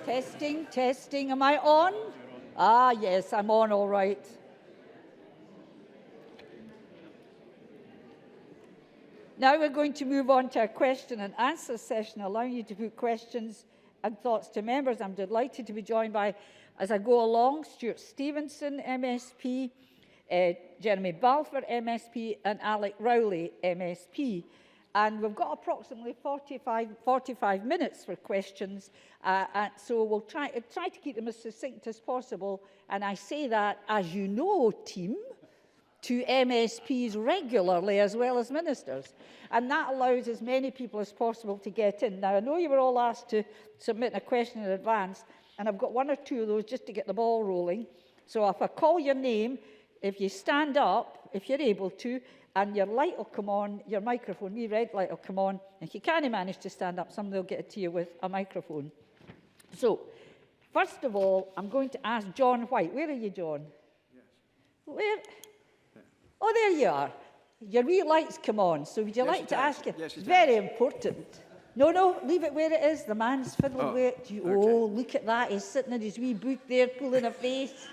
Testing, testing. Am I on? Ah, yes, I'm on all right. Now we're going to move on to our question and answer session, allowing you to put questions and thoughts to members. I'm delighted to be joined by, as I go along, Stuart Stevenson, MSP, Jeremy Balfour, MSP, and Alec Rowley, MSP. And we've got approximately 45 minutes for questions, so we'll try to keep them as succinct as possible. And I say that, as you know, team, to MSPs regularly as well as ministers. And that allows as many people as possible to get in. Now, I know you were all asked to submit a question in advance, and I've got one or two of those just to get the ball rolling. So if I call your name, if you stand up, if you're able to, and your light will come on, your microphone, the red light will come on. And if you can't manage to stand up, somebody will get it to you with a microphone. So, first of all, I'm going to ask John White. Where are you, John? Yes. Where? Oh, there you are. Your wee lights come on. So would you like to ask it? Yes, it Very important. No, leave it where it is. The man's fiddling with it. Okay. Oh, look at that. He's sitting in his wee boot there, pulling a face.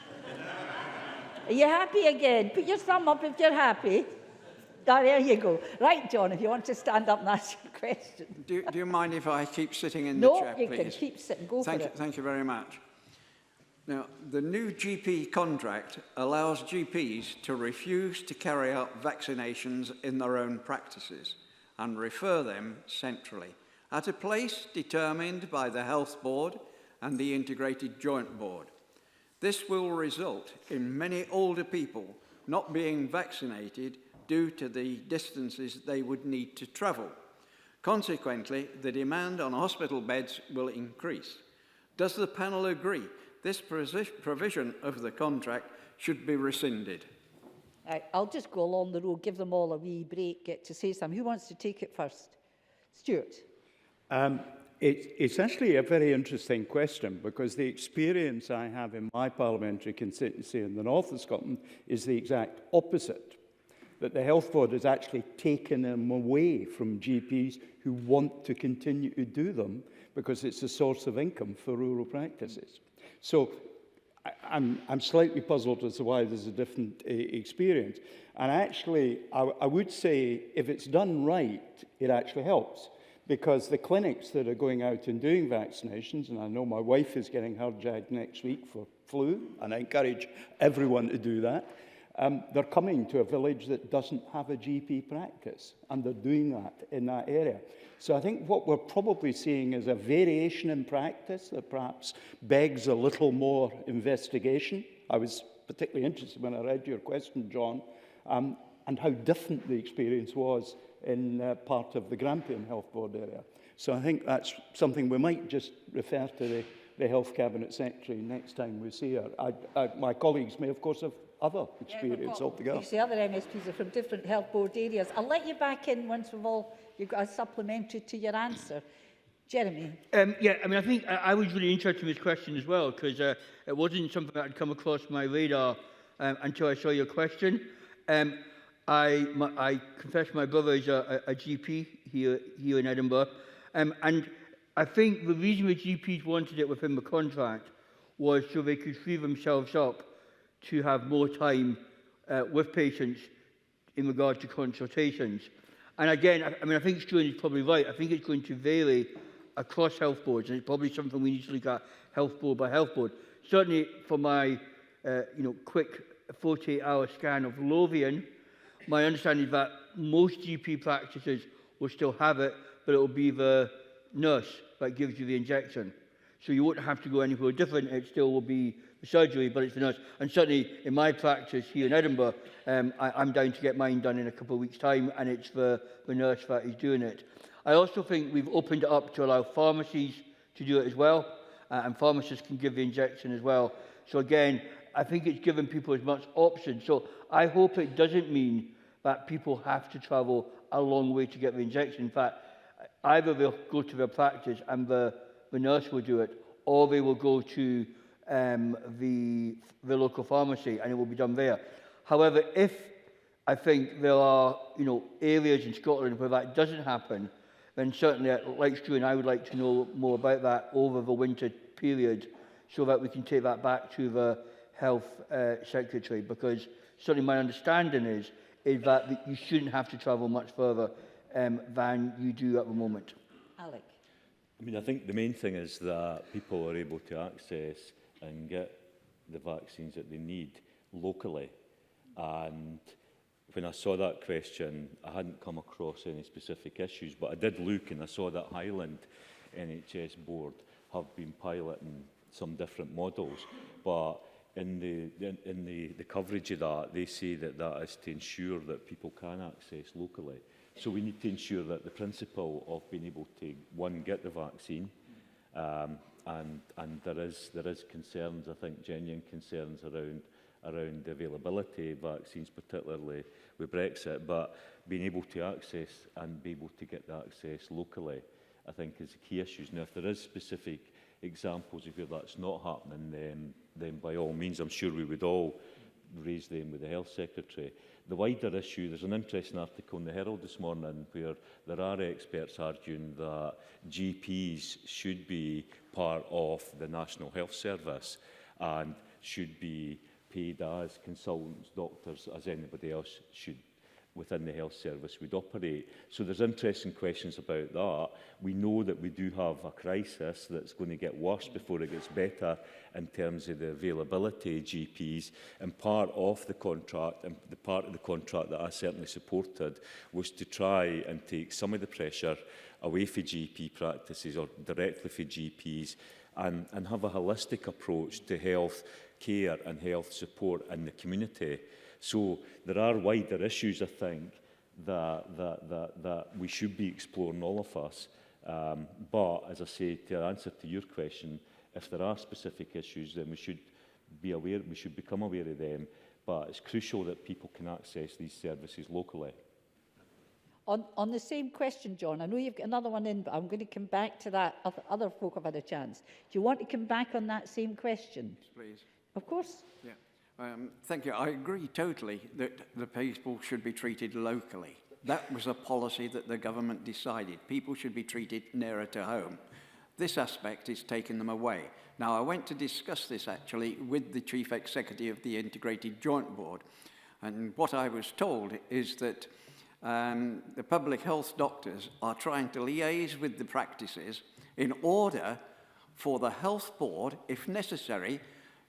Are you happy again? Put your thumb up if you're happy. There you go. Right, John, if you want to stand up and ask your question. Do you mind if I keep sitting in the chair, please? No, you can keep sitting. Go for it. Thank you very much. Now, the new GP contract allows GPs to refuse to carry out vaccinations in their own practices and refer them centrally at a place determined by the Health Board and the Integrated Joint Board. This will result in many older people not being vaccinated due to the distances they would need to travel. Consequently, the demand on hospital beds will increase. Does the panel agree this provision of the contract should be rescinded? Right, I'll just go along the road, give them all a wee break, get to say something. Who wants to take it first? Stuart. It's actually a very interesting question, because the experience I have in my parliamentary constituency in the north of Scotland is the exact opposite, that the Health Board has actually taken them away from GPs who want to continue to do them because it's a source of income for rural practices. So I'm slightly puzzled as to why there's a different experience. And actually, I would say if it's done right, it actually helps. Because the clinics that are going out and doing vaccinations, and I know my wife is getting her jab next week for flu, and I encourage everyone to do that, they're coming to a village that doesn't have a GP practice, and they're doing that in that area. So I think what we're probably seeing is a variation in practice that perhaps begs a little more investigation. I was particularly interested when I read your question, John, and how different the experience was in part of the Grampian Health Board area. So I think that's something we might just refer to the Health Cabinet Secretary next time we see her. My colleagues may, of course, have other experience altogether. The other MSPs are from different health board areas. I'll let you back in once you've got a supplementary to your answer. Jeremy. Yeah, I mean, I think I was really interested in this question as well, because it wasn't something that had come across my radar until I saw your question. I confess my brother is a GP here in Edinburgh, and I think the reason the GPs wanted it within the contract was so they could free themselves up to have more time with patients in regard to consultations. And again, I mean, I think Stuart is probably right. I think it's going to vary across health boards, and it's probably something we need to look at health board by health board. Certainly for my quick 48-hour scan of Lothian, my understanding is that most GP practices will still have it, but it will be the nurse that gives you the injection. So you won't have to go anywhere different. It still will be the surgery, but it's the nurse. And certainly in my practice here in Edinburgh, I'm down to get mine done in a couple of weeks' time, and it's the nurse that is doing it. I also think we've opened it up to allow pharmacies to do it as well, and pharmacists can give the injection as well. So again, I think it's given people as much option. So I hope it doesn't mean that people have to travel a long way to get the injection. In fact, either they'll go to their practice and the nurse will do it, or they will go to the local pharmacy and it will be done there. However, if I think there are areas in Scotland where that doesn't happen, then certainly, like Stuart, I would like to know more about that over the winter period so that we can take that back to the Health Secretary, because certainly my understanding is that you shouldn't have to travel much further than you do at the moment. Alec. I mean, I think the main thing is that people are able to access and get the vaccines that they need locally. And when I saw that question, I hadn't come across any specific issues, but I did look and I saw that Highland NHS board have been piloting some different models. But in the coverage of that, they say that that is to ensure that people can access locally. So we need to ensure that the principle of being able to, one, get the vaccine, and there is concerns, I think, genuine concerns around the availability of vaccines, particularly with Brexit, but being able to access and be able to get the access locally, I think, is the key issues. Now, if there is specific examples of where that's not happening, then by all means, I'm sure we would all raise them with the Health Secretary. The wider issue, there's an interesting article in the Herald this morning where there are experts arguing that GPs should be part of the National Health Service and should be paid as consultants, doctors, as anybody else should within the health service would operate. So there's interesting questions about that. We know that we do have a crisis that's going to get worse before it gets better in terms of the availability of GPs. And part of the contract, and the part of the contract that I certainly supported, was to try and take some of the pressure away from GP practices or directly for GPs and have a holistic approach to health care and health support in the community. So there are wider issues, I think, that we should be exploring, all of us. But, as I say, to answer to your question, if there are specific issues, then we should be aware, we should become aware of them. But it's crucial that people can access these services locally. On the same question, John, I know you've got another one in, but I'm going to come back to that. Other folk have had a chance. Do you want to come back on that same question? Please. Of course. Yeah. Thank you. I agree totally that the people should be treated locally. That was a policy that the government decided. People should be treated nearer to home. This aspect is taking them away. Now, I went to discuss this actually with the Chief Executive of the Integrated Joint Board, and what I was told is that the public health doctors are trying to liaise with the practices in order for the health board, if necessary,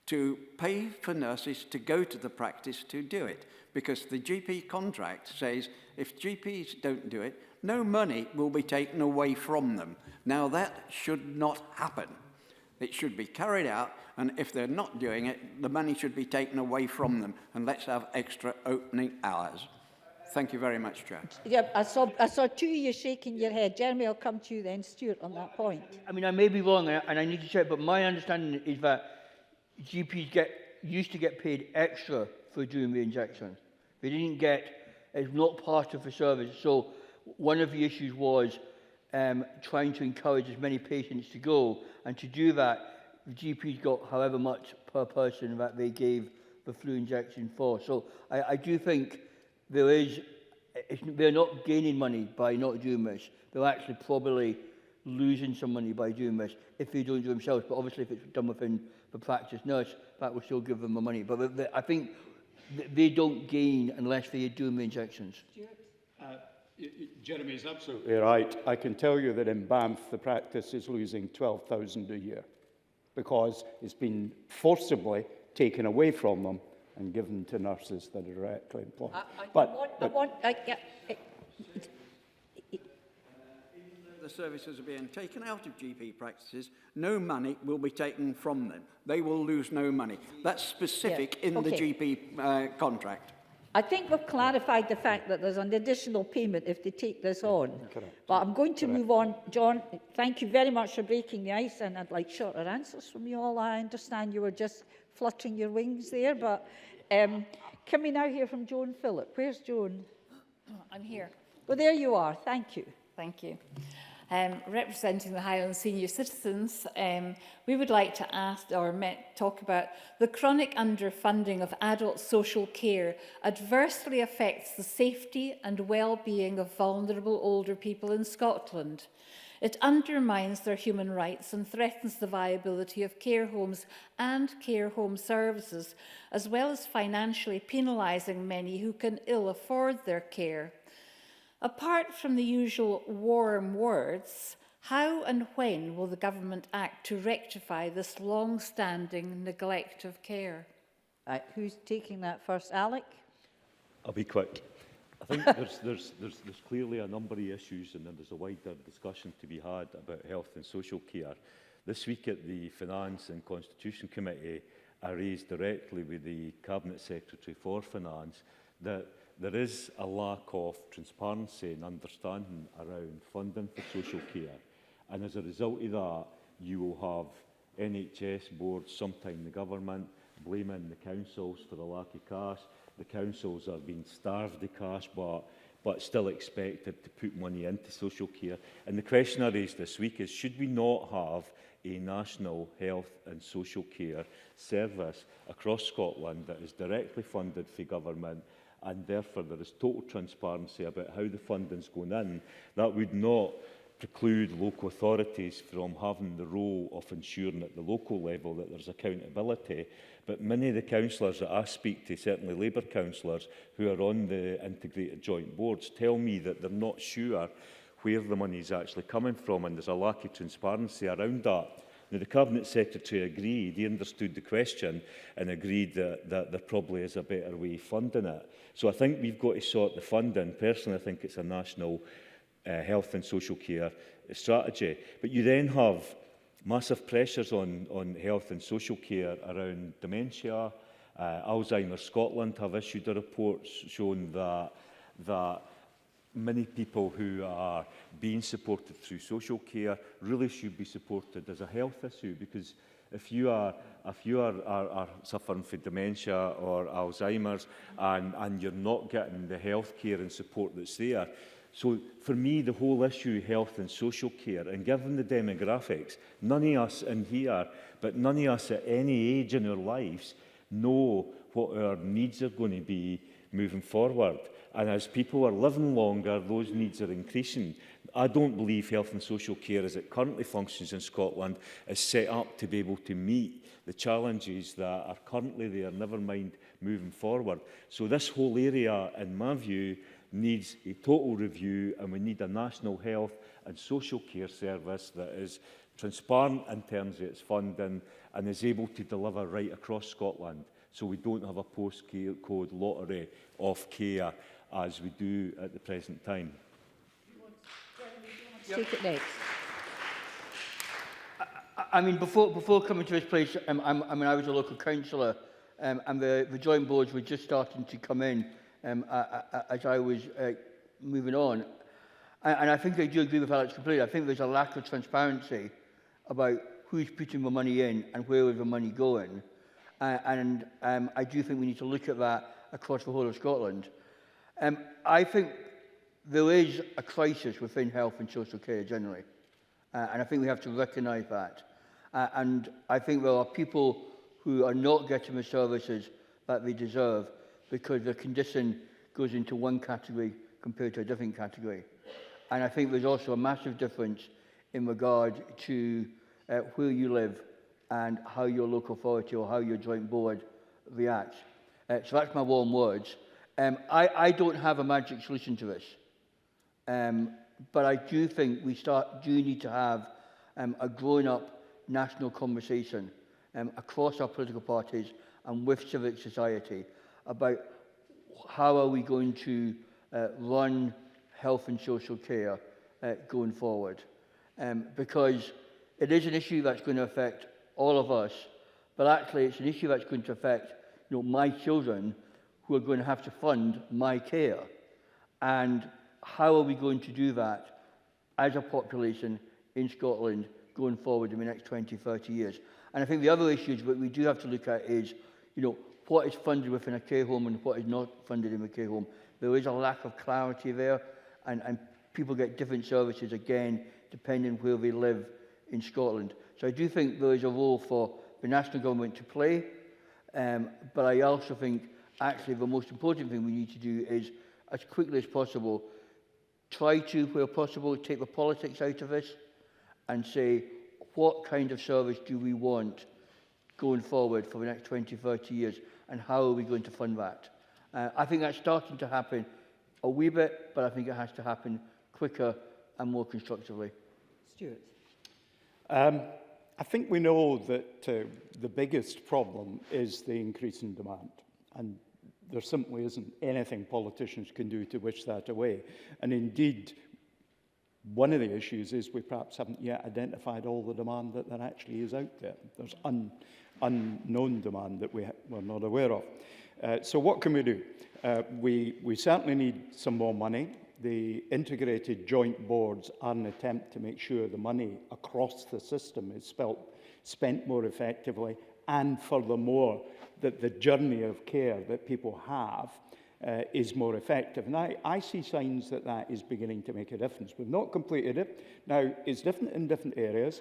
to pay for nurses to go to the practice to do it. Because the GP contract says if GPs don't do it, no money will be taken away from them. Now, that should not happen. It should be carried out, and if they're not doing it, the money should be taken away from them, and let's have extra opening hours. Thank you very much, Chair. Yeah, I saw two of you shaking your head. Jeremy, I'll come to you then, Stuart, on that point. I mean, I may be wrong, and I need to check, but my understanding is that GPs used to get paid extra for doing the injection. They didn't get, it's not part of the service. So one of the issues was trying to encourage as many patients to go, and to do that, the GPs got however much per person that they gave the flu injection for. So I do think they're not gaining money by not doing this. They're actually probably losing some money by doing this if they don't do it themselves. But obviously, if it's done within the practice nurse, that will still give them the money. But I think they don't gain unless they do the injections. Jeremy is absolutely right. I can tell you that in Banff, the practice is losing $12,000 a year because it's been forcibly taken away from them and given to nurses that are directly employed. The services are being taken out of GP practices, no money will be taken from them. They will lose no money. That's specific in the GP contract. I think we've clarified the fact that there's an additional payment if they take this on. Correct. But I'm going to move on. John, thank you very much for breaking the ice, and I'd like shorter answers from you all. I understand you were just fluttering your wings there, but can we now hear from Joan Phillip? Where's Joan? I'm here. Well, there you are. Thank you. Thank you. Representing the Highland Senior Citizens, we would like to ask or talk about the chronic underfunding of adult social care adversely affects the safety and well-being of vulnerable older people in Scotland. It undermines their human rights and threatens the viability of care homes and care home services, as well as financially penalising many who can ill afford their care. Apart from the usual warm words, how and when will the government act to rectify this long-standing neglect of care? Right, who's taking that first? Alec? I'll be quick. I think there's clearly a number of issues, and then there's a wider discussion to be had about health and social care. This week at the Finance and Constitution Committee, I raised directly with the Cabinet Secretary for Finance that there is a lack of transparency and understanding around funding for social care. And as a result of that, you will have NHS boards, sometimes the government, blaming the councils for the lack of cash. The councils are being starved of cash, but still expected to put money into social care. And the question I raised this week is, should we not have a national health and social care service across Scotland that is directly funded for government, and therefore there is total transparency about how the funding's going in? That would not preclude local authorities from having the role of ensuring at the local level that there's accountability. But many of the councillors that I speak to, certainly Labour councillors who are on the integrated joint boards, tell me that they're not sure where the money is actually coming from, and there's a lack of transparency around that. Now, the Cabinet Secretary agreed, he understood the question and agreed that there probably is a better way of funding it. So I think we've got to sort the funding. Personally, I think it's a national health and social care strategy. But you then have massive pressures on health and social care around dementia. Alzheimer's Scotland have issued a report showing that many people who are being supported through social care really should be supported as a health issue, because if you are suffering from dementia or Alzheimer's and you're not getting the health care and support that's there. So for me, the whole issue of health and social care, and given the demographics, none of us in here, but none of us at any age in our lives know what our needs are going to be moving forward. And as people are living longer, those needs are increasing. I don't believe health and social care as it currently functions in Scotland is set up to be able to meet the challenges that are currently there, never mind moving forward. So this whole area, in my view, needs a total review, and we need a national health and social care service that is transparent in terms of its funding and is able to deliver right across Scotland, so we don't have a postcode lottery of care as we do at the present time. Take it next. I mean, before coming to this place, I was a local councillor, and the joint boards were just starting to come in as I was moving on. And I think I do agree with Alex completely. I think there's a lack of transparency about who's putting the money in and where is the money going. I do think we need to look at that across the whole of Scotland. I think there is a crisis within health and social care generally, and I think we have to recognise that. And I think there are people who are not getting the services that they deserve because their condition goes into one category compared to a different category. And I think there's also a massive difference in regard to where you live and how your local authority or how your joint board reacts. So that's my warm words. I don't have a magic solution to this, but I do think we do need to have a grown-up national conversation across our political parties and with civic society about how are we going to run health and social care going forward. Because it is an issue that's going to affect all of us, but actually it's an issue that's going to affect my children who are going to have to fund my care. And how are we going to do that as a population in Scotland going forward in the next 20, 30 years? And I think the other issues that we do have to look at is, what is funded within a care home and what is not funded in a care home. There is a lack of clarity there, and people get different services, again, depending where they live in Scotland. So I do think there is a role for the national government to play, but I also think actually the most important thing we need to do is, as quickly as possible, try to, where possible, take the politics out of this and say, what kind of service do we want going forward for the next 20, 30 years, and how are we going to fund that? I think that's starting to happen a wee bit, but I think it has to happen quicker and more constructively. Stuart. I think we know that the biggest problem is the increase in demand, and there simply isn't anything politicians can do to wish that away. And indeed, one of the issues is we perhaps haven't yet identified all the demand that there actually is out there. There's unknown demand that we're not aware of. So what can we do? We certainly need some more money. The integrated joint boards are an attempt to make sure the money across the system is spent more effectively, and furthermore, that the journey of care that people have is more effective. And I see signs that that is beginning to make a difference. We've not completed it. Now, it's different in different areas.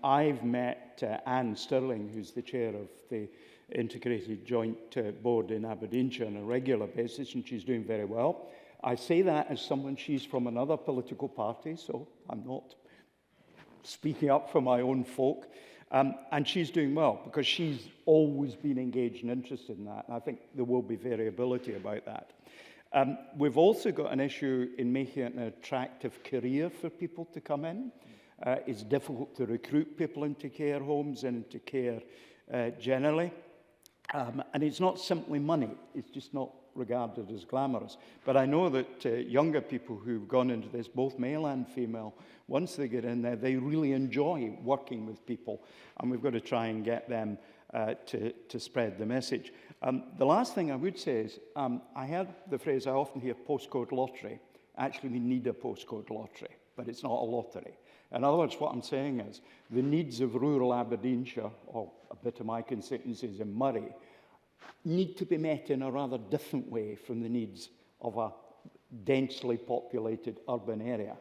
I've met Anne Stirling, who's the chair of the Integrated Joint Board in Aberdeenshire on a regular basis, and she's doing very well. I say that as someone, she's from another political party, so I'm not speaking up for my own folk. And she's doing well because she's always been engaged and interested in that. And I think there will be variability about that. We've also got an issue in making it an attractive career for people to come in. It's difficult to recruit people into care homes and into care generally. And it's not simply money. It's just not regarded as glamorous. But I know that younger people who've gone into this, both male and female, once they get in there, they really enjoy working with people. And we've got to try and get them to spread the message. The last thing I would say is, I heard the phrase, I often hear postcode lottery. Actually, we need a postcode lottery, but it's not a lottery. In other words, what I'm saying is, the needs of rural Aberdeenshire, or a bit of my constituencies in Murray, need to be met in a rather different way from the needs of a densely populated urban area.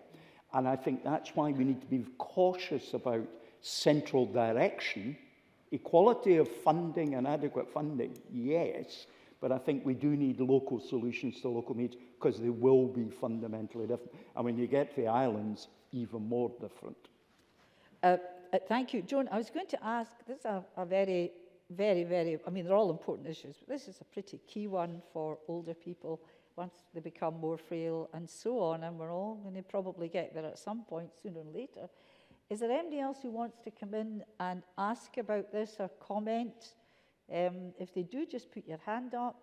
And I think that's why we need to be cautious about central direction. Equality of funding and adequate funding, yes, but I think we do need local solutions to local needs because they will be fundamentally different. And when you get to the islands, even more different. Thank you. Joan, I was going to ask, this is a very, I mean, they're all important issues, but this is a pretty key one for older people once they become more frail and so on, and we're all going to probably get there at some point sooner or later. Is there anybody else who wants to come in and ask about this or comment? If they do, just put your hand up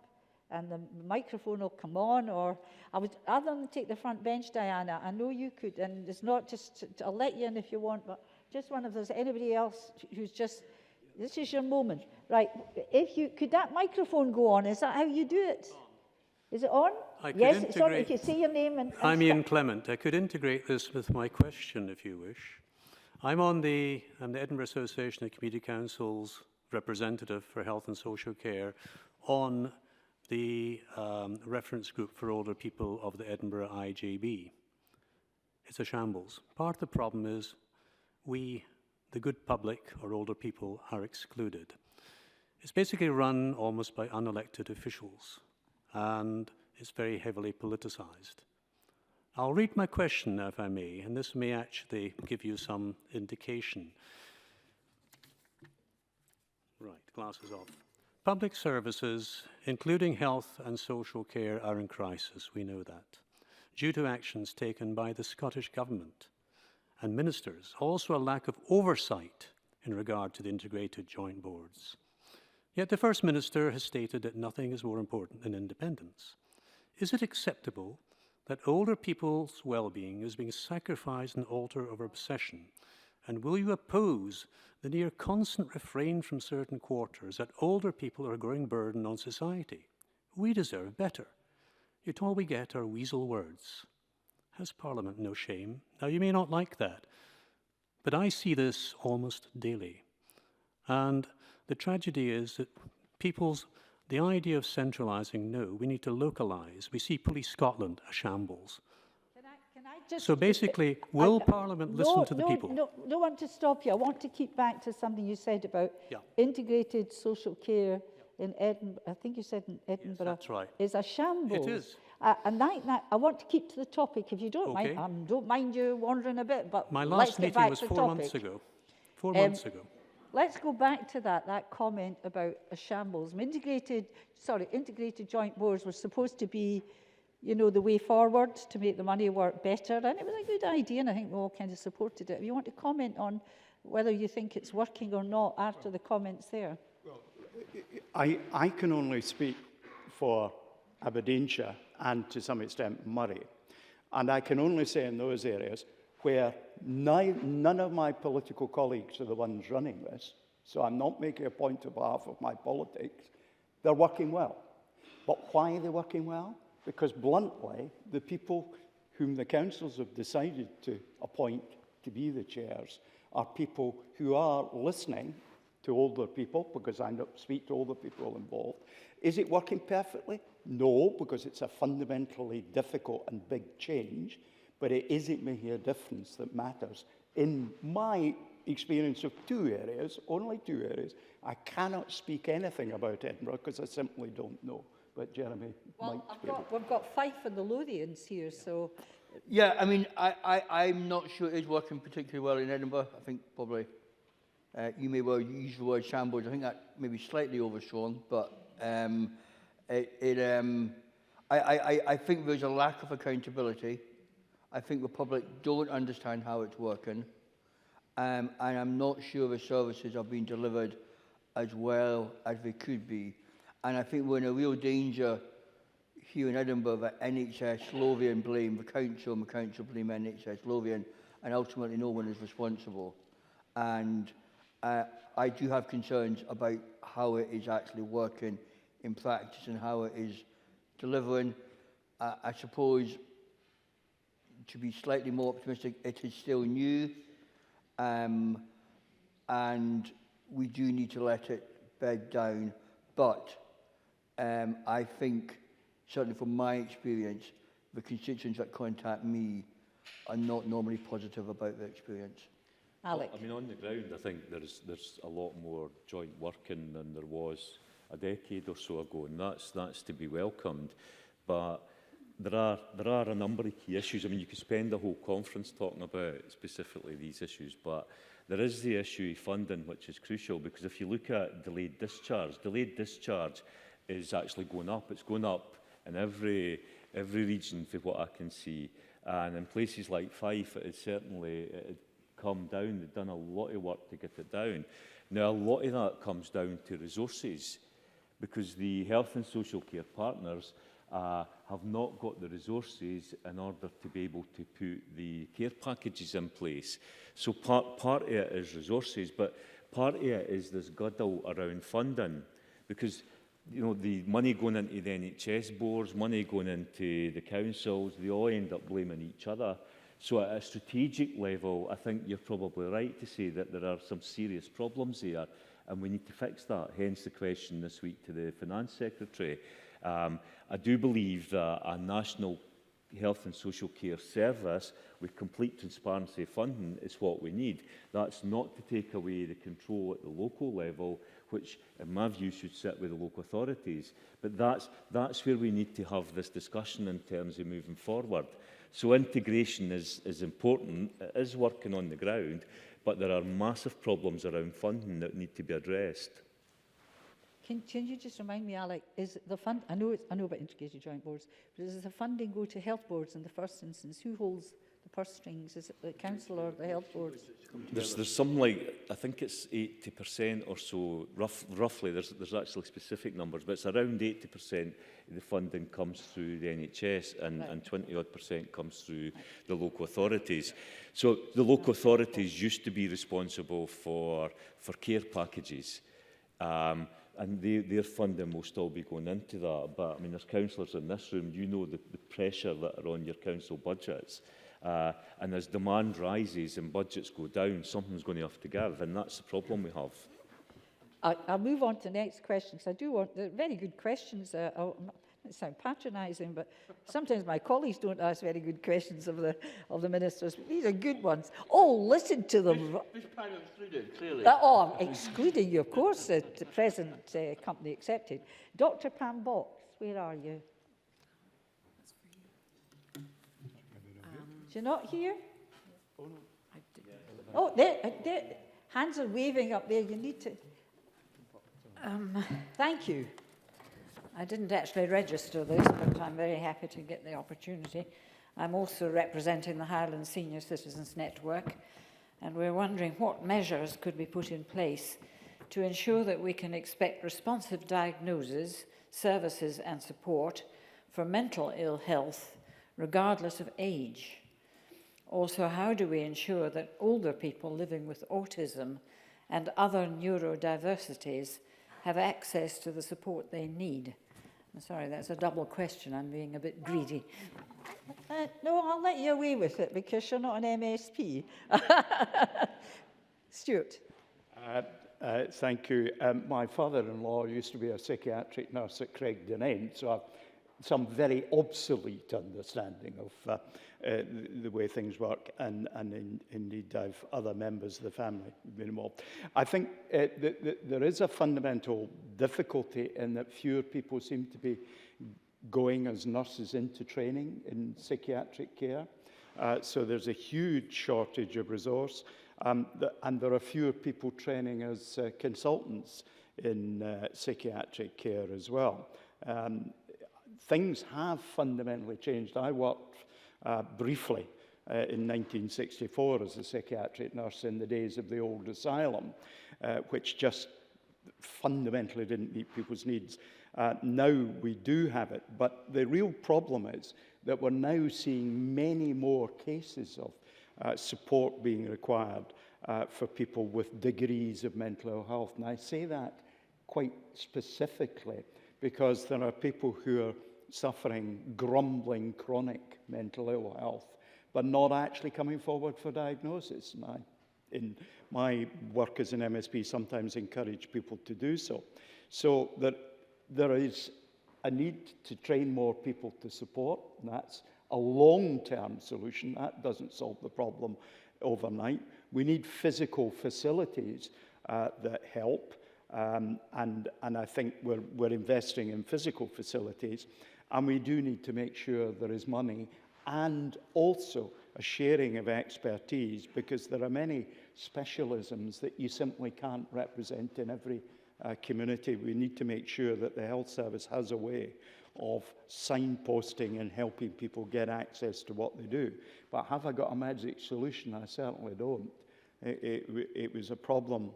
and the microphone will come on. Or I would rather than take the front bench, Diana, I know you could, and it's not just, I'll let you in if you want, but just one if there's anybody else who's just, this is your moment. Right, if you, could that microphone go on? Is that how you do it? Is it on? Yes, it's on. If you say your name and I'm Ian Clement. I could integrate this with my question, if you wish. I'm the Edinburgh Association of Community Councils representative for health and social care on the reference group for older people of the Edinburgh IJB. It's a shambles. Part of the problem is we, the good public or older people, are excluded. It's basically run almost by unelected officials, and it's very heavily politicized. I'll read my question now, if I may, and this may actually give you some indication. Right, glasses off. Public services, including health and social care, are in crisis, we know that, due to actions taken by the Scottish Government and ministers, also a lack of oversight in regard to the integrated joint boards. Yet the First Minister has stated that nothing is more important than independence. Is it acceptable that older people's well-being is being sacrificed on the altar of obsession? And will you oppose the near constant refrain from certain quarters that older people are a growing burden on society? We deserve better. Yet all we get are weasel words. Has Parliament no shame? Now, you may not like that, but I see this almost daily. And the tragedy is that the idea of centralising, no, we need to localise. We see Police Scotland, a shambles. Can I just... So basically, will Parliament listen to the people? No, don't want to stop you. I want to keep back to something you said about integrated social care in Edinburgh. I think you said in Edinburgh. Yes, that's right. Is a shambles. It is. And I want to keep to the topic, if you don't Okay. mind. Don't mind you wandering a bit, but My let's last get meeting back was to the 4 months topic. ago. 4 months ago. Let's go back to that comment about a shambles. Integrated joint boards were supposed to be, you know, the way forward to make the money work better, and it was a good idea, and I think we all kind of supported it. If you want to comment on whether you think it's working or not after the comments there. I can only speak for Aberdeenshire and to some extent Murray. And I can only say in those areas where none of my political colleagues are the ones running this, so I'm not making a point on behalf of my politics, they're working well. But why are they working well? Because bluntly, the people whom the councils have decided to appoint to be the chairs are people who are listening to older people, because I speak to older people involved. Is it working perfectly? No, because it's a fundamentally difficult and big change, but it isn't making a difference that matters. In my experience of only two areas, I cannot speak anything about Edinburgh because I simply don't know. But Jeremy might speak. We've got Fife and the Lothians here, so... Yeah, I mean, I'm not sure it's working particularly well in Edinburgh. I think probably you may well use the word shambles. I think that may be slightly overshone, but I think there's a lack of accountability. I think the public don't understand how it's working, and I'm not sure the services are being delivered as well as they could be. And I think we're in a real danger here in Edinburgh that NHS Lothian blame the council and the council blame NHS Lothian, and ultimately no one is responsible. And I do have concerns about how it is actually working in practice and how it is delivering. I suppose, to be slightly more optimistic, it is still new, and we do need to let it bed down. But I think, certainly from my experience, the constituents that contact me are not normally positive about their experience. Alec. Well, I mean, on the ground, I think there's a lot more joint working than there was a decade or so ago, and that's to be welcomed. But there are a number of key issues. I mean, you could spend a whole conference talking about specifically these issues, but there is the issue of funding, which is crucial, because if you look at delayed discharge is actually going up. It's going up in every region, for what I can see. And in places like Fife, it has certainly come down. They've done a lot of work to get it down. Now, a lot of that comes down to resources, because the health and social care partners have not got the resources in order to be able to put the care packages in place. So part of it is resources, but part of it is this girdle around funding, because you know, the money going into the NHS boards, money going into the councils, they all end up blaming each other. So at a strategic level, I think you're probably right to say that there are some serious problems here, and we need to fix that. Hence the question this week to the Finance Secretary. I do believe that a national health and social care service with complete transparency funding is what we need. That's not to take away the control at the local level, which in my view should sit with the local authorities. But that's where we need to have this discussion in terms of moving forward. So integration is important, it is working on the ground, but there are massive problems around funding that need to be addressed. Can you just remind me, Alec, is the fund, I know about integrated joint boards, but does the funding go to health boards in the first instance? Who holds the purse strings? Is it the council or the health boards? There's something like, I think it's 80% or so, roughly, there's actually specific numbers, but it's around 80% of the funding comes through the NHS and 20-odd% comes through the local authorities. So the local authorities used to be responsible for care packages. And their funding will still be going into that. But I mean, there's councillors in this room, you know the pressure that are on your council budgets. And as demand rises and budgets go down, something's going to have to give, and that's the problem we have. I'll move on to the next question, because I do want, they're very good questions. It sounds patronising, but sometimes my colleagues don't ask very good questions of the ministers. These are good ones. Oh, listen to them. This panel excluded, clearly. Oh, I'm excluding you, of course, the present company accepted. Dr. Pam Box, where are you? Is she not here? Oh, there, hands are waving up there. You need to. Thank you. I didn't actually register this, but I'm very happy to get the opportunity. I'm also representing the Highland Senior Citizens Network, and we're wondering what measures could be put in place to ensure that we can expect responsive diagnosis, services and support for mental ill health, regardless of age. Also, how do we ensure that older people living with autism and other neurodiversities have access to the support they need? I'm sorry, that's a double question. I'm being a bit greedy. No, I'll let you away with it because you're not an MSP. Stuart. Thank you. My father-in-law used to be a psychiatric nurse at Craigdonane, so I've some very obsolete understanding of the way things work, and indeed I've other members of the family who've been involved. I think there is a fundamental difficulty in that fewer people seem to be going as nurses into training in psychiatric care. So there's a huge shortage of resource, and there are fewer people training as consultants in psychiatric care as well. Things have fundamentally changed. I worked briefly in 1964 as a psychiatric nurse in the days of the old asylum, which just fundamentally didn't meet people's needs. Now we do have it, but the real problem is that we're now seeing many more cases of support being required for people with degrees of mental ill health. And I say that quite specifically because there are people who are suffering grumbling chronic mental ill health, but not actually coming forward for diagnosis. And I, in my work as an MSP, sometimes encourage people to do so. So there is a need to train more people to support. And that's a long-term solution. That doesn't solve the problem overnight. We need physical facilities that help. And I think we're investing in physical facilities, and we do need to make sure there is money and also a sharing of expertise, because there are many specialisms that you simply can't represent in every community. We need to make sure that the health service has a way of signposting and helping people get access to what they do. But have I got a magic solution? I certainly don't. It was a problem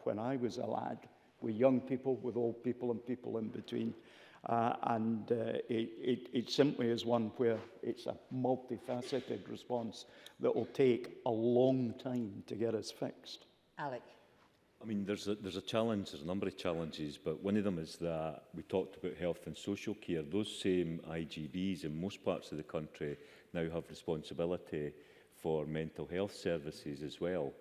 when I was a lad, with young people, with old people, and people in between. It simply is one where it's a multifaceted response that will take a long time to get us fixed. Alec. I mean, there's a challenge, there's a number of challenges, but one of them is that we talked about health and social care. Those same IGBs in most parts of the country now have responsibility for mental health services as well.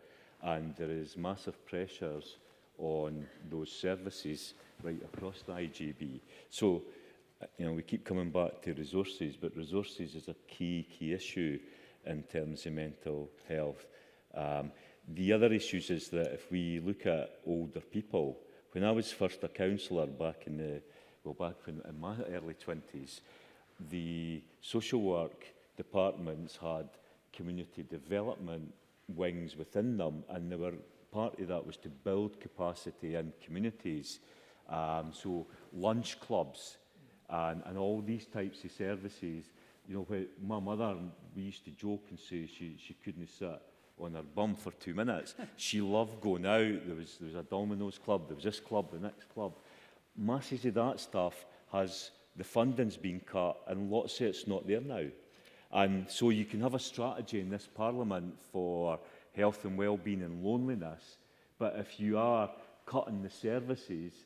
And there is massive pressures on those services right across the IGB. So, you know, we keep coming back to resources, but resources is a key issue in terms of mental health. The other issues is that if we look at older people, when I was first a counsellor back in my early 20s, the social work departments had community development wings within them, and part of that was to build capacity in communities. So lunch clubs and all these types of services. You know, when my mother, we used to joke and say she couldn't sit on her bum for 2 minutes. She loved going out. There was a Domino's club, there was this club, the next club. Masses of that stuff the funding's been cut, and lots of it's not there now. And so you can have a strategy in this Parliament for health and well-being and loneliness, but if you are cutting the services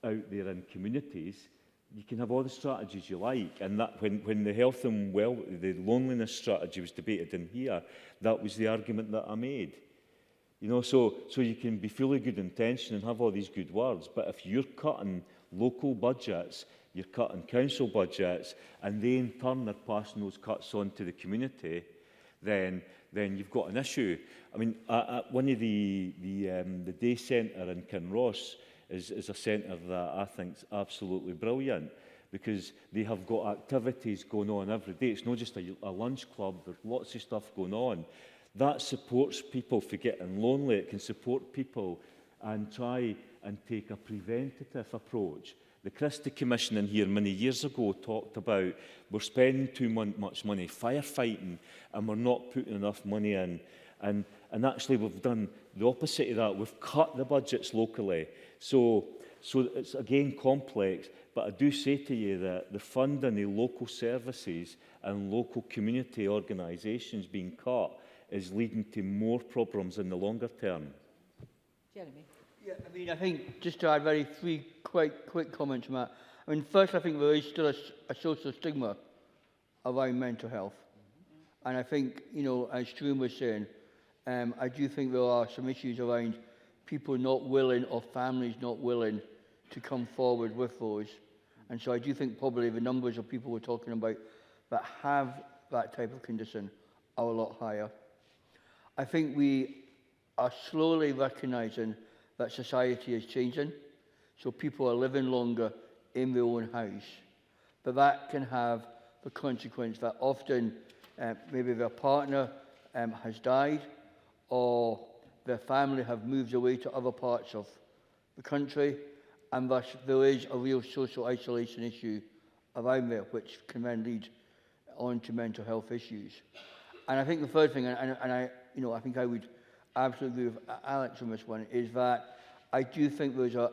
out there in communities, you can have all the strategies you like. And that when the health and the loneliness strategy was debated in here, that was the argument that I made. You know, so you can be full of good intention and have all these good words, but if you're cutting local budgets, you're cutting council budgets, and they in turn are passing those cuts on to the community, then you've got an issue. I mean, one of the day centre in Kinross is a centre that I think is absolutely brilliant. because they have got activities going on every day. It's not just a lunch club, there's lots of stuff going on. That supports people for getting lonely. It can support people and try and take a preventative approach. The Christie Commission in here many years ago talked about we're spending too much money firefighting and we're not putting enough money in. And actually we've done the opposite of that. We've cut the budgets locally. So it's again complex, but I do say to you that the funding of local services and local community organisations being cut is leading to more problems in the longer term. Jeremy. Yeah, I mean, I think just to add three quite quick comments on that. I mean, first, I think there is still a social stigma around mental health. And I think, you know, as Struan was saying, I do think there are some issues around people not willing or families not willing to come forward with those. And so I do think probably the numbers of people we're talking about that have that type of condition are a lot higher. I think we are slowly recognising that society is changing, so people are living longer in their own house. But that can have the consequence that often maybe their partner has died, or their family have moved away to other parts of the country, and thus there is a real social isolation issue around there, which can then lead on to mental health issues. And I think the third thing, and I think I would absolutely agree with Alex on this one, is that I do think there's a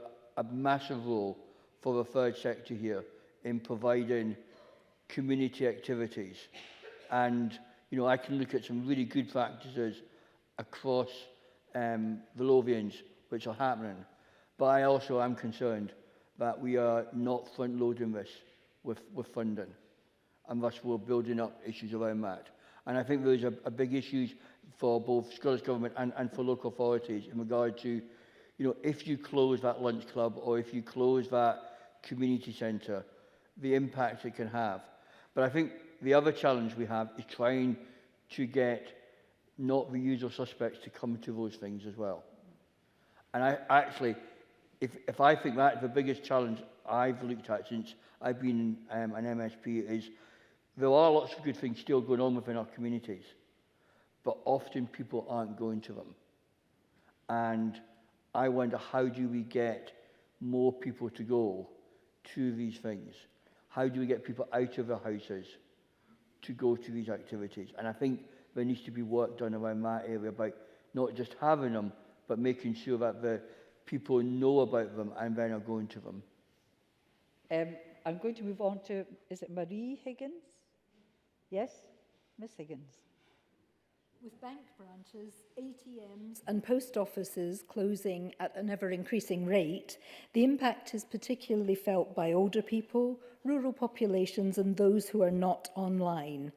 massive role for the third sector here in providing community activities. And, you know, I can look at some really good practices across the Lothians which are happening. But I also am concerned that we are not front-loading this with funding, and thus we're building up issues around that. And I think there's a big issue for both Scottish Government and for local authorities in regard to, you know, if you close that lunch club or if you close that community centre, the impact it can have. But I think the other challenge we have is trying to get not the usual suspects to come to those things as well. And I actually, if I think that's the biggest challenge I've looked at since I've been an MSP, is there are lots of good things still going on within our communities, but often people aren't going to them. And I wonder, how do we get more people to go to these things? How do we get people out of their houses to go to these activities? And I think there needs to be work done around that area about not just having them, but making sure that the people know about them and then are going to them. I'm going to move on to, is it Marie Higgins? Yes? Miss Higgins. With bank branches, ATMs and post offices closing at an ever-increasing rate, the impact is particularly felt by older people, rural populations and those who are not online.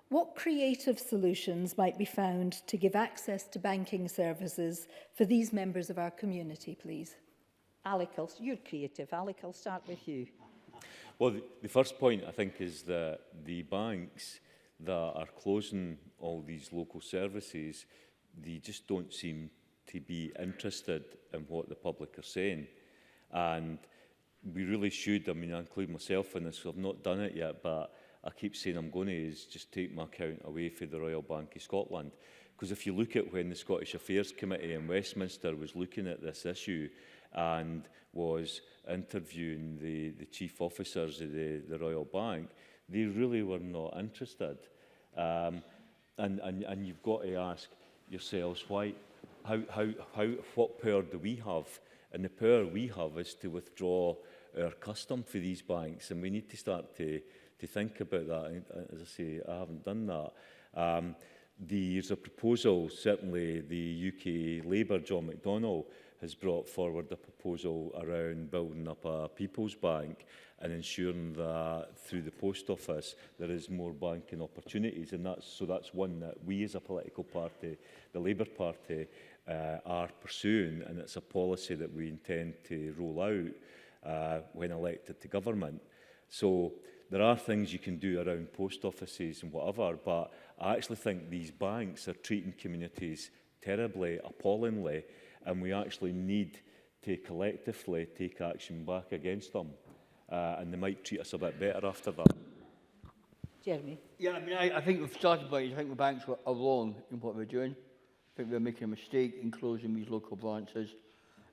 What creative solutions might be found to give access to banking services for these members of our community, please? Alec, you're creative. Alec, I'll start with you. Well, the first point, I think, is that the banks that are closing all these local services, they just don't seem to be interested in what the public are saying. And we really should, I mean, I include myself in this, so I've not done it yet, but I keep saying I'm going to is just take my account away for the Royal Bank of Scotland. Because if you look at when the Scottish Affairs Committee in Westminster was looking at this issue and was interviewing the chief officers of the Royal Bank, they really were not interested. And you've got to ask yourselves, what power do we have? And the power we have is to withdraw our custom for these banks, and we need to start to think about that. As I say, I haven't done that. There's a proposal, certainly the UK Labour, John McDonnell, has brought forward a proposal around building up a People's Bank and ensuring that through the post office there is more banking opportunities. And that's one that we as a political party, the Labour Party, are pursuing, and it's a policy that we intend to roll out when elected to government. So there are things you can do around post offices and whatever, but I actually think these banks are treating communities terribly, appallingly, and we actually need to collectively take action back against them. and they might treat us a bit better after that. Jeremy. Yeah, I mean, I think we've started by, I think the banks are wrong in what they're doing. I think they're making a mistake in closing these local branches.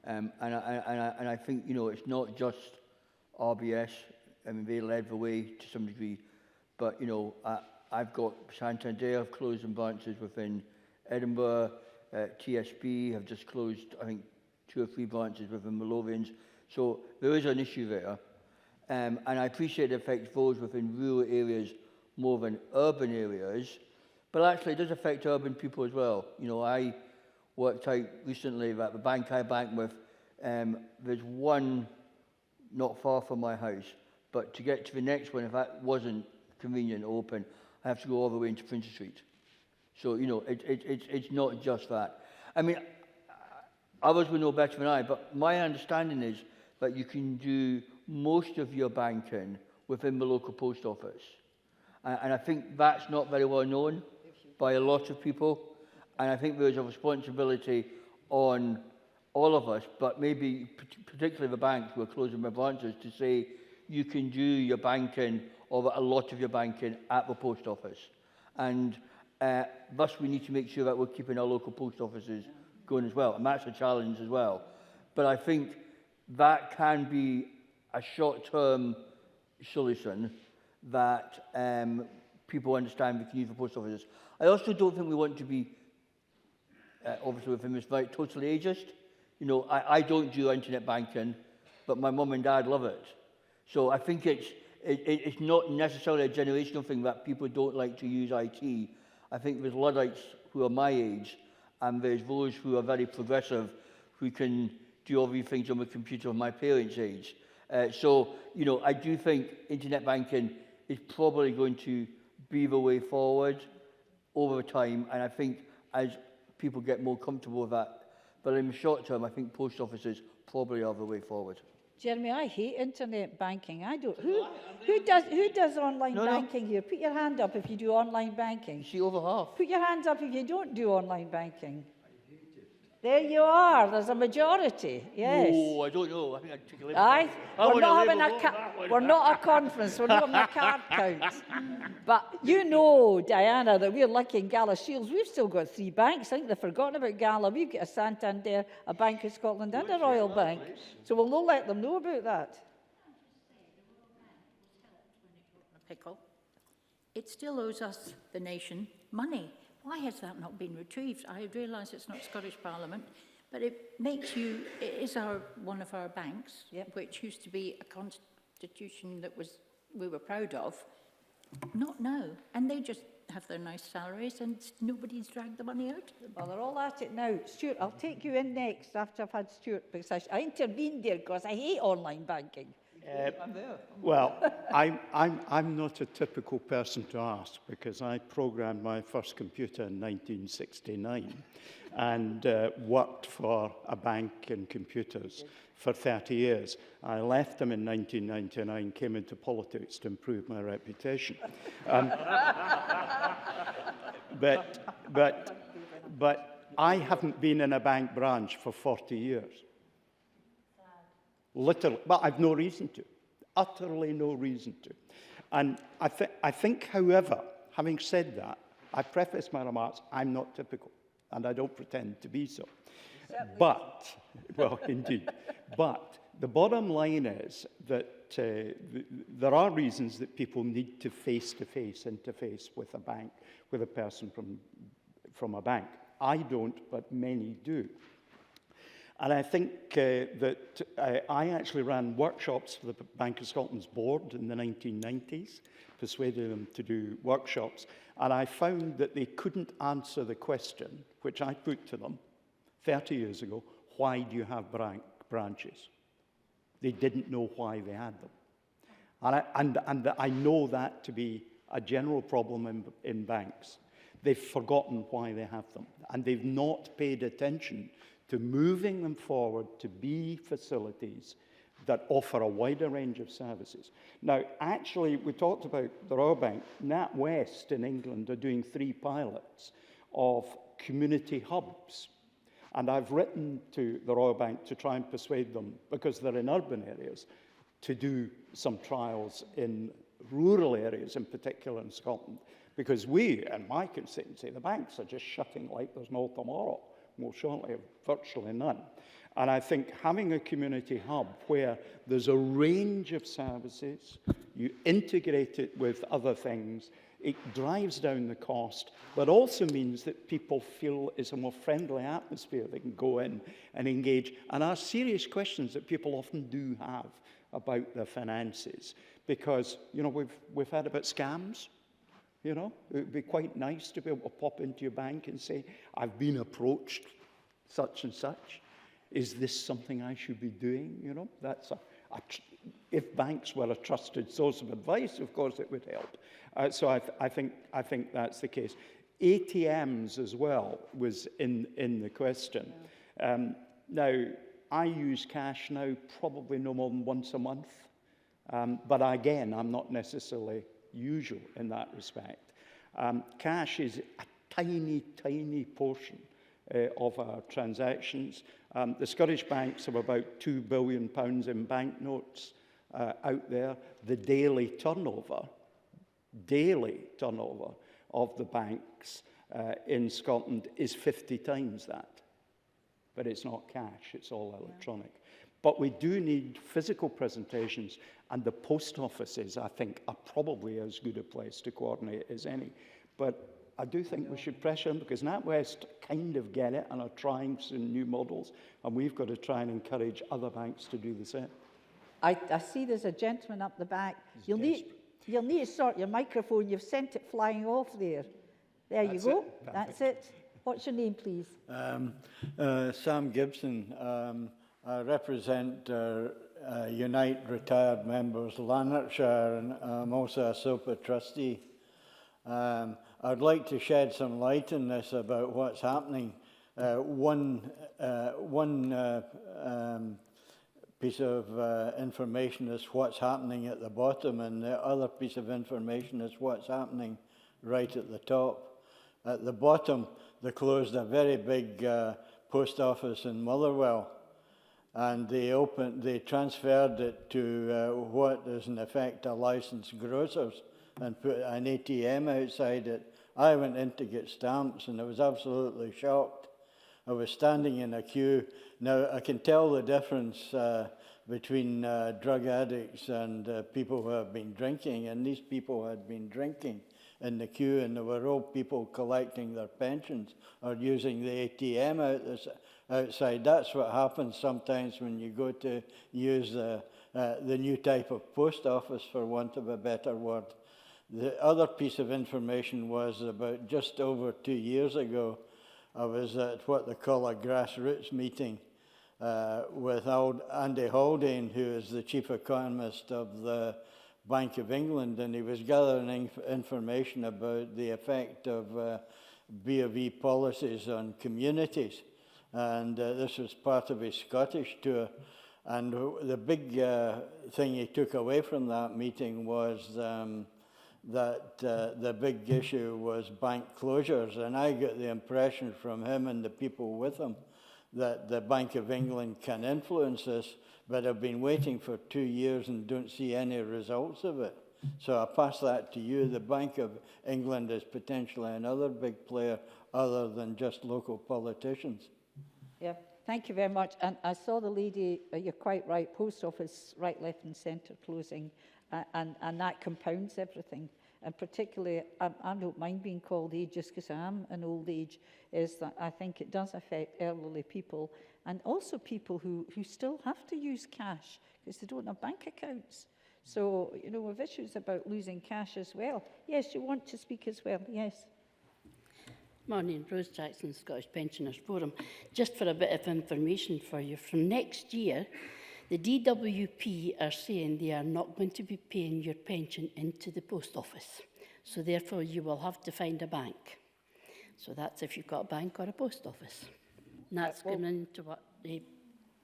And I think, you know, it's not just RBS. I mean, they led the way to some degree. But, you know, I've got Santander closing branches within Edinburgh. TSB have just closed, I think, 2 or 3 branches within Malovins. So there is an issue there. And I appreciate it affects those within rural areas more than urban areas, but actually it does affect urban people as well. You know, I worked out recently that the bank I bank with, there's one not far from my house, but to get to the next one, if that wasn't convenient or open, I have to go all the way into Prince Street. So, you know, it's not just that. I mean, others will know better than I, but my understanding is that you can do most of your banking within the local post office. And I think that's not very well known by a lot of people. And I think there's a responsibility on all of us, but maybe particularly the banks who are closing their branches, to say you can do your banking or a lot of your banking at the post office. And thus we need to make sure that we're keeping our local post offices going as well. And that's a challenge as well. But I think that can be a short-term solution that people understand we can use for post offices. I also don't think we want to be, obviously within this right, totally ageist. You know, I don't do internet banking, but my mum and dad love it. So I think it's not necessarily a generational thing that people don't like to use IT. I think there's Luddites who are my age, and there's those who are very progressive who can do all these things on the computer of my parents' age. So, you know, I do think internet banking is probably going to be the way forward over time, and I think as people get more comfortable with that, but in the short term, I think post offices probably are the way forward. Jeremy, I hate internet banking. I don't. Who does online banking here? Put your hand up if you do online banking. You see, over half. Put your hands up if you don't do online banking. There you are. There's a majority. Yes. Oh, I don't know. I think I'd take a little. We're not a conference. We're not having a card count. But you know, Diana, that we're lucky in Gala Shields. We've still got 3 banks. I think they've forgotten about Gala. We've got a Santander, a Bank of Scotland, and a Royal Bank. So we'll not let them know about that. Pickle. It still owes us, the nation, money. Why has that not been retrieved? I realise it's not Scottish Parliament, but it makes you, it is one of our banks, which used to be a constitution that we were proud of, not now. And they just have their nice salaries and nobody's dragged the money out of them. Well, they're all at it now. Stuart, I'll take you in next after I've had Stuart, because I intervened there because I hate online banking. Well, I'm not a typical person to ask, because I programmed my first computer in 1969 and worked for a bank in computers for 30 years. I left them in 1999, came into politics to improve my reputation. But I haven't been in a bank branch for 40 years. Literally, but I've no reason to, utterly no reason to. And I think, however, having said that, I preface my remarks, I'm not typical, and I don't pretend to be so. But, well, indeed, but the bottom line is that there are reasons that people need to face-to-face interface with a bank, with a person from a bank. I don't, but many do. And I think that I actually ran workshops for the Bank of Scotland's board in the 1990s, persuaded them to do workshops, and I found that they couldn't answer the question, which I put to them 30 years ago, why do you have branches? They didn't know why they had them. And I know that to be a general problem in banks. They've forgotten why they have them, and they've not paid attention to moving them forward to be facilities that offer a wider range of services. Now, actually, we talked about the Royal Bank. NatWest in England are doing 3 pilots of community hubs. And I've written to the Royal Bank to try and persuade them, because they're in urban areas, to do some trials in rural areas, in particular in Scotland, because we, in my constituency, the banks are just shutting like there's no tomorrow. We'll shortly have virtually none. And I think having a community hub where there's a range of services, you integrate it with other things, it drives down the cost, but also means that people feel it's a more friendly atmosphere. They can go in and engage and ask serious questions that people often do have about their finances. Because, you know, we've heard about scams. You know, it would be quite nice to be able to pop into your bank and say, I've been approached such and such. Is this something I should be doing? You know, that's if banks were a trusted source of advice, of course, it would help. So I think that's the case. ATMs as well was in the question. Now, I use cash now probably no more than once a month. But again, I'm not necessarily usual in that respect. Cash is a tiny, tiny portion of our transactions. The Scottish banks have about £2 billion in banknotes out there. The daily turnover of the banks in Scotland is 50 times that. But it's not cash, it's all electronic. But we do need physical presentations, and the post offices, I think, are probably as good a place to coordinate as any. But I do think we should pressure them, because NatWest kind of get it and are trying some new models, and we've got to try and encourage other banks to do the same. I see there's a gentleman up the back. You'll need to sort your microphone. You've sent it flying off there. There you go. That's it. What's your name, please? Sam Gibson. I represent Unite Retired Members Lanarkshire, and I'm also a SOPA trustee. I'd like to shed some light on this about what's happening. One piece of information is what's happening at the bottom, and the other piece of information is what's happening right at the top. At the bottom, they closed a very big post office in Motherwell, and they transferred it to what is in effect a licensed grocers, and put an ATM outside it. I went in to get stamps, and I was absolutely shocked. I was standing in a queue. Now, I can tell the difference between drug addicts and people who have been drinking, and these people had been drinking in the queue, and there were old people collecting their pensions or using the ATM outside. That's what happens sometimes when you go to use the new type of post office, for want of a better word. The other piece of information was about just over 2 years ago, I was at what they call a grassroots meeting with Andy Haldane, who is the chief economist of the Bank of England, and he was gathering information about the effect of B&E policies on communities. And this was part of his Scottish tour. And the big thing he took away from that meeting was that the big issue was bank closures. And I got the impression from him and the people with him that the Bank of England can influence this, but have been waiting for 2 years and don't see any results of it. So I pass that to you. The Bank of England is potentially another big player other than just local politicians. Yeah, thank you very much. And I saw the lady, you're quite right, post office, right, left and centre closing, and that compounds everything. And particularly, I don't mind being called age just because I am an old age, is that I think it does affect elderly people and also people who still have to use cash because they don't have bank accounts. So, you know, we have issues about losing cash as well. Yes, you want to speak as well, yes. Morning, Rose Jackson, Scottish Pensioners Forum. Just for a bit of information for you, from next year, the DWP are saying they are not going to be paying your pension into the post office. So therefore, you will have to find a bank. So that's if you've got a bank or a post office. And that's going into what the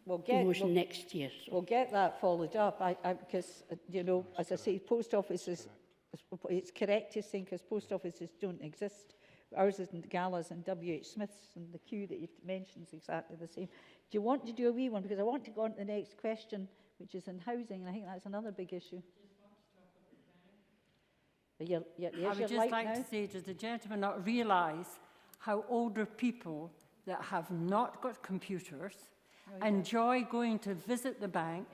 promotion next year. So. We'll get that followed up because, you know, as I say, post offices, it's correct to think because post offices don't exist. Ours isn't Galas and WH Smith's, and the queue that you've mentioned is exactly the same. Do you want to do a wee one? Because I want to go on to the next question, which is in housing, and I think that's another big issue. There's I would your just light like now. to say, does the gentleman not realise how older people that have not got computers enjoy going to visit the bank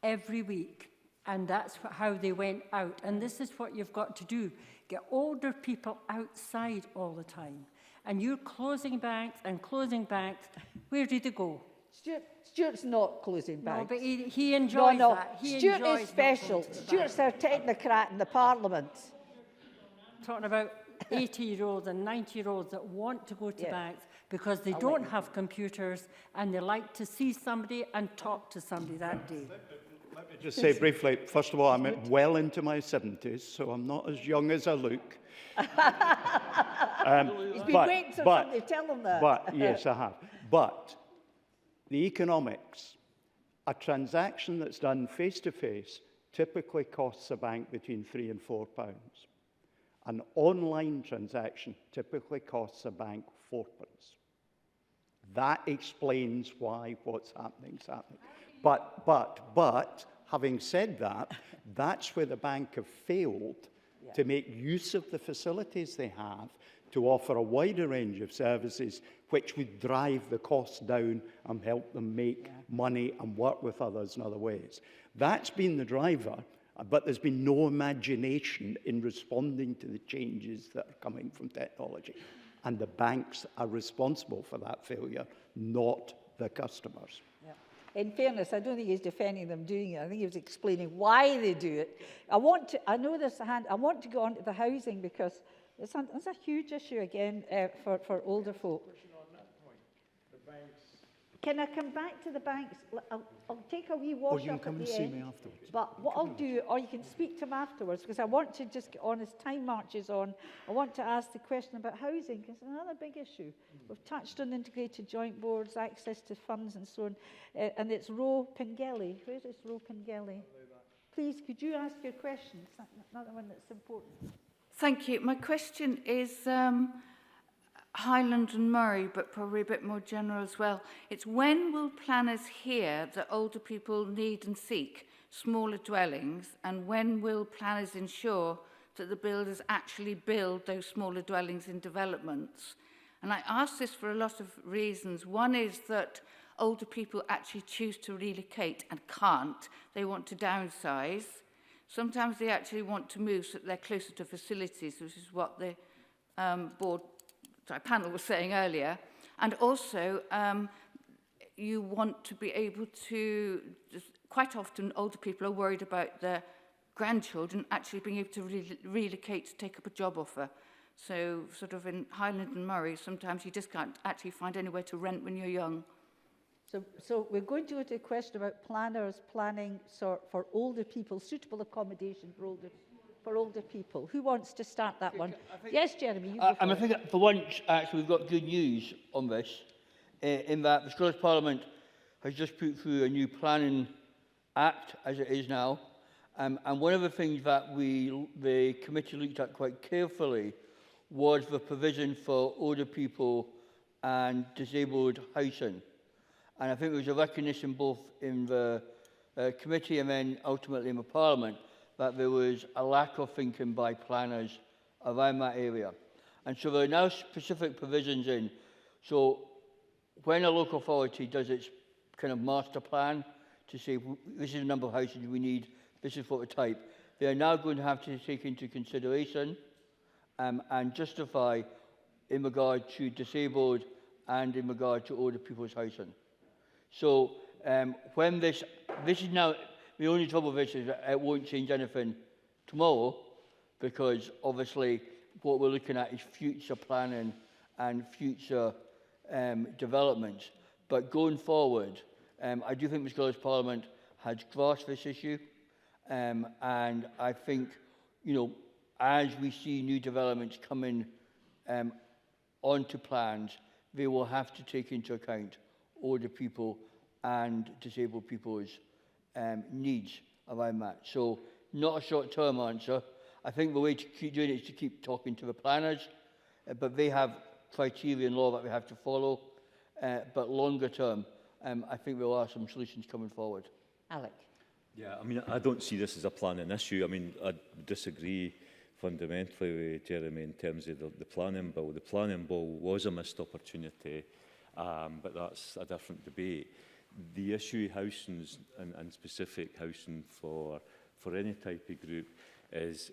every week? And that's how they went out. And this is what you've got to do. Get older people outside all the time. And you're closing banks and closing banks. Where do they go? Stuart's not closing banks. No, but he enjoys that. He Stuart enjoys is special. not going to the Stuart's our technocrat in the Parliament. Talking about 80-year-olds and 90-year-olds that want to go to Yeah. banks because they don't have computers and they like to see somebody and talk to somebody that day. Let me just say briefly, first of all, I'm well into my 70s, so I'm not as young as I look. He's been waiting for somebody to tell him that. But, yes, I have. But the economics, a transaction that's done face-to-face typically costs a bank between £3 and £4. An online transaction typically costs a bank £4. That explains why what's happening is happening. But, having said that, that's where the bank have failed to make use of the facilities they have to offer a wider range of services which would drive the costs down and help them make money and work with others in other ways. That's been the driver, but there's been no imagination in responding to the changes that are coming from technology. And the banks are responsible for that failure, not the customers. In fairness, I don't think he's defending them doing it. I think he was explaining why they do it. I know there's a hand. I want to go on to the housing because it's a huge issue again for older folk. Can I come back to the banks? I'll take a wee wash you can up come at and the see end. me afterwards. But what I'll do, or you can speak to him afterwards, because I want to just get on as time marches on. I want to ask the question about housing, because it's another big issue. We've touched on integrated joint boards, access to funds and so on. And it's Ro Pengelly. Where's this Ro Pengelly? Please, could you ask your question? It's another one that's important. Thank you. My question is Highland and Murray, but probably a bit more general as well. It's when will planners hear that older people need and seek smaller dwellings, and when will planners ensure that the builders actually build those smaller dwellings in developments? And I ask this for a lot of reasons. One is that older people actually choose to relocate and can't. They want to downsize. Sometimes they actually want to move so that they're closer to facilities, which is what the panel was saying earlier. And also, you want to be able to, quite often older people are worried about their grandchildren actually being able to relocate to take up a job offer. So sort of in Highland and Murray, sometimes you just can't actually find anywhere to rent when you're young. So we're going to go to a question about planners planning for older people, suitable accommodation for older people. Who wants to start that one? Yes, Jeremy, you go And I for it. think for once, actually, we've got good news on this, in that the Scottish Parliament has just put through a new planning act, as it is now. And one of the things that the committee looked at quite carefully was the provision for older people and disabled housing. And I think there was a recognition both in the committee and then ultimately in the Parliament that there was a lack of thinking by planners around that area. And so there are now specific provisions in. So when a local authority does its kind of master plan to say, this is the number of houses we need, this is what the type, they are now going to have to take into consideration and justify in regard to disabled and in regard to older people's housing. So when this is now, the only trouble with this is that it won't change anything tomorrow, because obviously what we're looking at is future planning and future developments. But going forward, I do think the Scottish Parliament has grasped this issue, and I think, you know, as we see new developments coming onto plans, they will have to take into account older people and disabled people's needs around that. So not a short-term answer. I think the way to keep doing it is to keep talking to the planners, but they have criteria and law that we have to follow. But longer term, I think there are some solutions coming forward. Alec. Yeah, I mean, I don't see this as a planning issue. I mean, I disagree fundamentally with Jeremy in terms of the planning bill. The planning bill was a missed opportunity, but that's a different debate. The issue housing and specific housing for any type of group is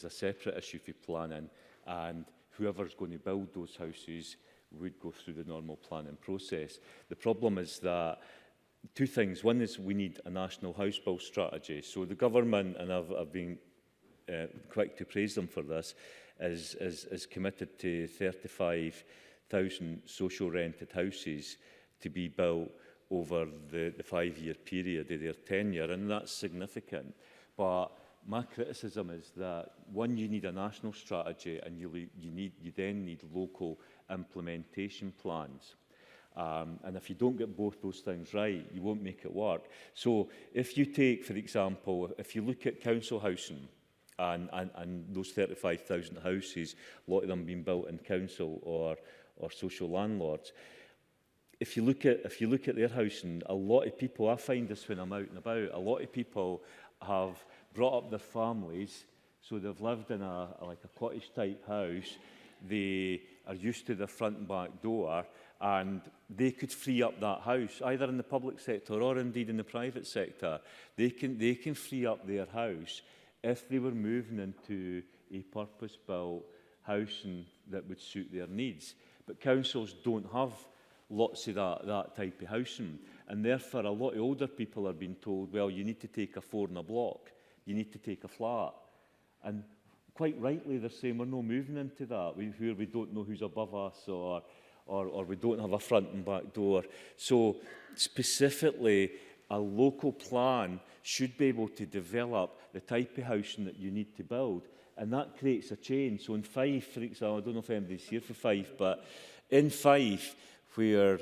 a separate issue for planning, and whoever's going to build those houses would go through the normal planning process. The problem is that two things. One is we need a national house build strategy. So the government, and I've been quick to praise them for this, is committed to 35,000 social rented houses to be built over the 5-year period of their tenure, and that's significant. But my criticism is that, one, you need a national strategy, and you then need local implementation plans. And if you don't get both those things right, you won't make it work. So if you take, for example, if you look at council housing and those 35,000 houses, a lot of them being built in council or social landlords, if you look at their housing, a lot of people, I find this when I'm out and about, a lot of people have brought up their families, so they've lived in like a cottage type house. They are used to their front and back door, and they could free up that house, either in the public sector or indeed in the private sector. They can free up their house if they were moving into a purpose-built housing that would suit their needs. But councils don't have lots of that type of housing, and therefore a lot of older people are being told, well, you need to take a 4 in a block, you need to take a flat. And quite rightly, they're saying we're not moving into that, where we don't know who's above us, or we don't have a front and back door. So specifically, a local plan should be able to develop the type of housing that you need to build, and that creates a change. So in Fife, for example, I don't know if anybody's here for Fife, but in Fife, where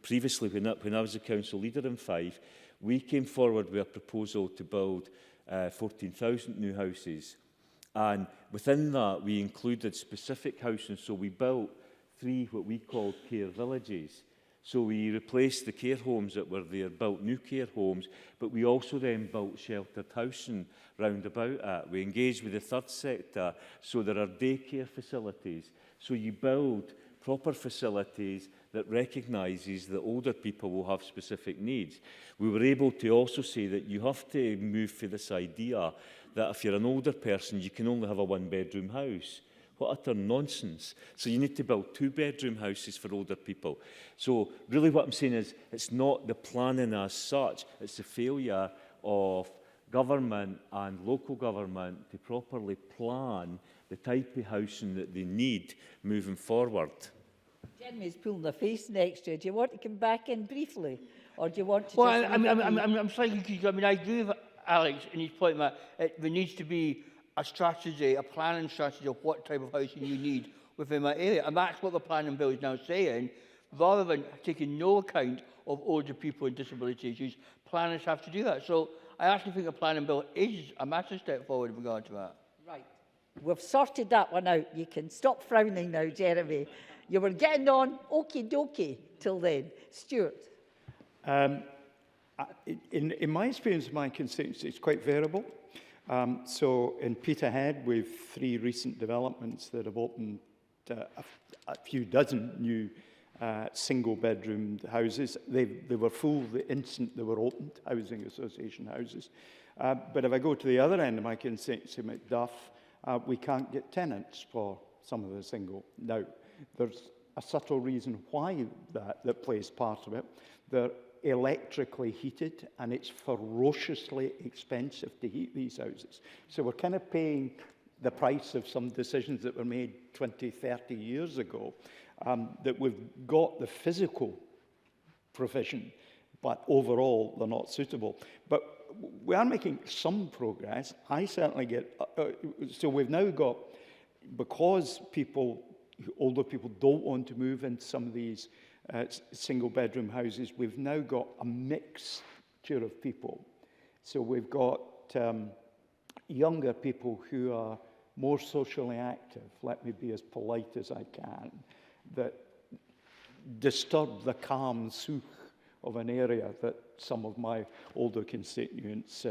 previously, when I was a council leader in Fife, we came forward with a proposal to build 14,000 new houses. And within that, we included specific housing. So we built 3 what we called care villages. So we replaced the care homes that were there, built new care homes, but we also then built sheltered housing round about it. We engaged with the third sector, so there are daycare facilities. So you build proper facilities that recognises that older people will have specific needs. We were able to also say that you have to move for this idea that if you're an older person, you can only have a 1-bedroom house. What utter nonsense. So you need to build 2-bedroom houses for older people. So really what I'm saying is, it's not the planning as such, it's the failure of government and local government to properly plan the type of housing that they need moving forward. Jeremy's pulling a face next to you. Do you want to come back in briefly, or do you want to? Well, just I'm slightly confused. I mean, I agree with Alex in his point that there needs to be a strategy, a planning strategy of what type of housing you need within that area, and that's what the planning bill is now saying. Rather than taking no account of older people and disability issues, planners have to do that. So I actually think the planning bill is a massive step forward in regard to that. Right. We've sorted that one out. You can stop frowning now, Jeremy. You were getting on okie dokie till then. Stuart. In my experience, my constituency is quite variable. So in Peterhead, we've 3 recent developments that have opened a few dozen new single-bedroom houses. They were full the instant they were opened, housing association houses. But if I go to the other end of my constituency, Macduff, we can't get tenants for some of the single. Now, there's a subtle reason why that plays part of it. They're electrically heated, and it's ferociously expensive to heat these houses. So we're kind of paying the price of some decisions that were made 20, 30 years ago, that we've got the physical provision, but overall they're not suitable. But we are making some progress. I certainly get, so we've now got, because older people don't want to move into some of these single-bedroom houses, we've now got a mixture of people. So we've got younger people who are more socially active, let me be as polite as I can, that disturb the calm souk of an area that some of my older constituents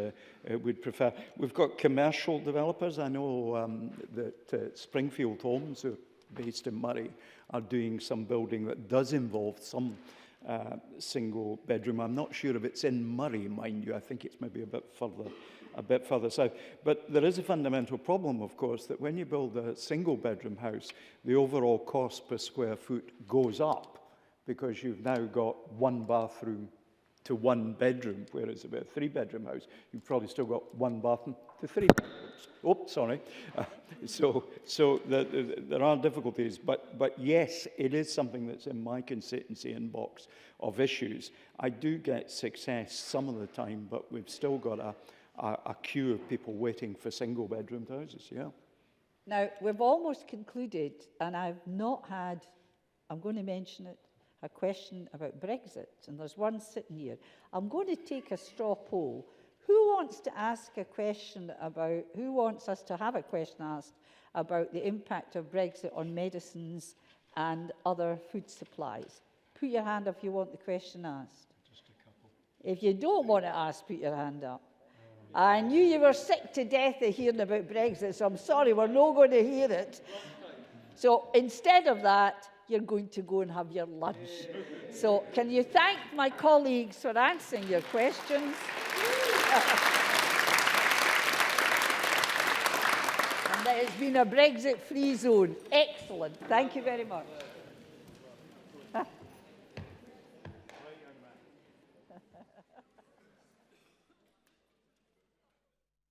would prefer. We've got commercial developers. I know that Springfield Homes, who are based in Murray, are doing some building that does involve some single bedroom. I'm not sure if it's in Murray, mind you. I think it's maybe a bit further south. But there is a fundamental problem, of course, that when you build a single bedroom house, the overall cost per square foot goes up because you've now got one bathroom to one bedroom, whereas if a 3-bedroom house, you've probably still got one bathroom to 3 bedrooms. Oh, sorry. So there are difficulties, but yes, it is something that's in my constituency inbox of issues. I do get success some of the time, but we've still got a queue of people waiting for single-bedroom houses, yeah. Now, we've almost concluded, and I've not had, I'm going to mention it, a question about Brexit, and there's one sitting here. I'm going to take a straw poll. Who wants to ask a question about, who wants us to have a question asked about the impact of Brexit on medicines and other food supplies? Put your hand up if you want the question asked. Just a couple. If you don't want to ask, put your hand up. I knew you were sick to death of hearing about Brexit, so I'm sorry, we're not going to hear it. So instead of that, you're going to go and have your lunch. So can you thank my colleagues for answering your questions? And that it's been a Brexit-free zone. Excellent. Thank you very much.